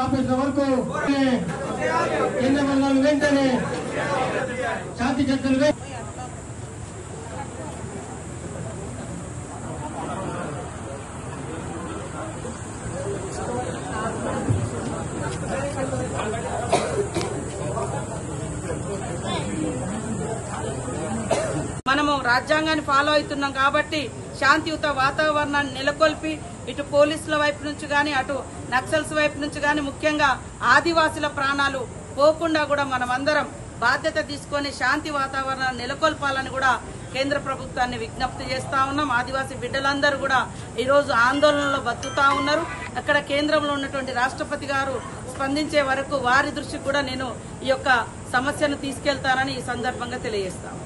ఆపేసిన వరకు కేంద్ర బృందాలు వెంటనే శాంతి చర్చలు మనము రాజ్యాంగాన్ని ఫాలో అవుతున్నాం కాబట్టి శాంతియుత వాతావరణాన్ని నెలకొల్పి ఇటు పోలీసుల వైపు నుంచి గాని అటు నక్సల్స్ వైపు నుంచి గాని ముఖ్యంగా ఆదివాసుల ప్రాణాలు పోకుండా కూడా మనమందరం బాధ్యత తీసుకొని శాంతి వాతావరణాన్ని నెలకొల్పాలని కూడా కేంద్ర ప్రభుత్వాన్ని విజ్ఞప్తి చేస్తా ఉన్నాం. ఆదివాసీ బిడ్డలందరూ కూడా ఈరోజు ఆందోళనలో బతుకుతా ఉన్నారు. అక్కడ కేంద్రంలో ఉన్నటువంటి రాష్ట్రపతి గారు స్పందించే వరకు వారి దృష్టికి కూడా నేను ఈ యొక్క సమస్యను తీసుకెళ్తానని ఈ సందర్భంగా తెలియజేస్తాను.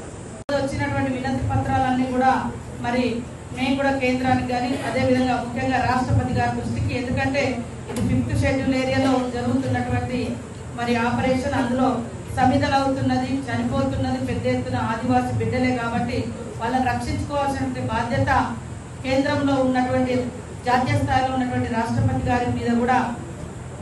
వచ్చినటువంటి వినతి పత్రాలన్నీ కూడా మరి మేము కూడా కేంద్రానికి కానీ అదేవిధంగా ముఖ్యంగా రాష్ట్రపతి గారి దృష్టికి, ఎందుకంటే ఇది 5th షెడ్యూల్ ఏరియాలో జరుగుతున్నటువంటి మరి ఆపరేషన్, అందులో సమిధలు అవుతున్నది, చనిపోతున్నది పెద్ద ఎత్తున ఆదివాసీ బిడ్డలే కాబట్టి వాళ్ళని రక్షించుకోవాల్సిన బాధ్యత కేంద్రంలో ఉన్నటువంటి జాతీయ స్థాయిలో ఉన్నటువంటి రాష్ట్రపతి గారి మీద కూడా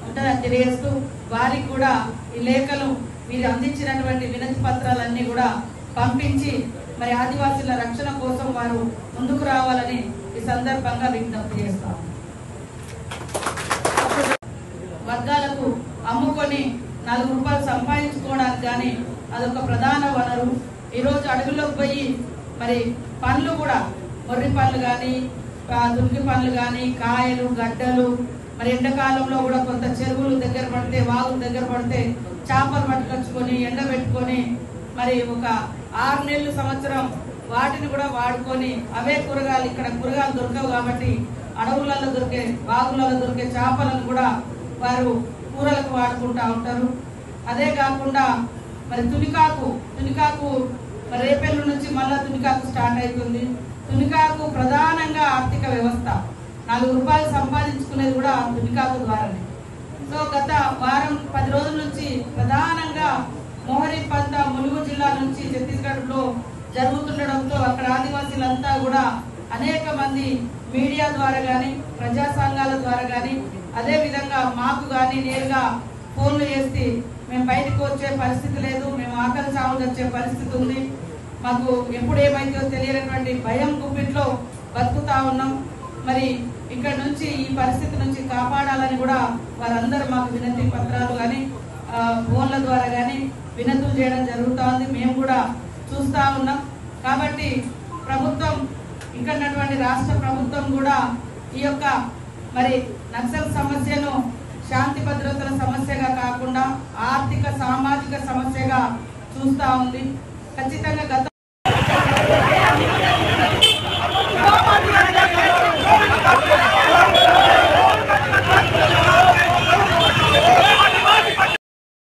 ఉంటుందని తెలియజేస్తూ వారికి కూడా ఈ లేఖలు మీరు అందించినటువంటి వినతి పత్రాలన్నీ కూడా పంపించి మరి ఆదివాసీల రక్షణ కోసం వారు ముందుకు రావాలని ఈ సందర్భంగా విజ్ఞప్తి చేస్తాం. వర్గాలకు అమ్ముకొని 4 రూపాయలు సంపాదించుకోవడానికి కానీ అదొక ప్రధాన వనరు. ఈరోజు అడవుల్లోకి పోయి మరి పండ్లు కూడా మొర్రి పండ్లు కానీ దుంకి పండ్లు కానీ కాయలు గడ్డలు, మరి ఎండాకాలంలో కూడా కొంత చెరువులు దగ్గర పడితే వాగులు దగ్గర పడితే చేపలు పట్టుకొచ్చుకొని ఎండబెట్టుకొని మరి ఒక 6 నెలలు సంవత్సరం వాటిని కూడా వాడుకొని అవే కూరగాయలు, ఇక్కడ కూరగాయలు దొరకవు కాబట్టి అడవులలో దొరికే వాగులలో దొరికే చేపలను కూడా వారు కూరలకు వాడుకుంటా ఉంటారు. అదే కాకుండా మరి తునికాకు మరి రేపెల్లు నుంచి మళ్ళా తునికాకు స్టార్ట్ అవుతుంది. తునికాకు ప్రధానంగా ఆర్థిక వ్యవస్థ, 4 రూపాయలు సంపాదించుకునేది కూడా తునికాకు ద్వారానే. సో గత వారం 10 రోజుల నుంచి ప్రధానంగా మోహరి పంత ములుగు జిల్లా నుంచి ఛత్తీస్గఢ్ లో జరుగుతుండడంతో అక్కడ ఆదివాసీలంతా కూడా అనేక మంది మీడియా ద్వారా గాని ప్రజా సంఘాల ద్వారా గాని అదే విధంగా మాకు గాని నేరుగా ఫోన్లు చేసి మేము బయటకు వచ్చే పరిస్థితి లేదు, మేము ఆకలి చావులు వచ్చే పరిస్థితి ఉంది, మాకు ఎప్పుడు ఏమైతుందో తెలియనటువంటి భయం గుప్పిట్లో బతుకుతా ఉన్నాం, మరి ఇక్కడ నుంచి ఈ పరిస్థితి నుంచి కాపాడాలని కూడా వారందరూ మాకు వినతి పత్రాలు కానీ ఫోన్ల ద్వారా కానీ వినతులు చేయడం జరుగుతూ ఉంది. మేము కూడా చూస్తా ఉన్నాం. కాబట్టి ప్రభుత్వం, ఇక్కడ ఉన్నటువంటి రాష్ట్ర ప్రభుత్వం కూడా ఈ యొక్క మరి నక్సల్ సమస్యను శాంతి భద్రతల సమస్యగా కాకుండా ఆర్థిక సామాజిక సమస్యగా చూస్తా ఉంది. ఖచ్చితంగా గత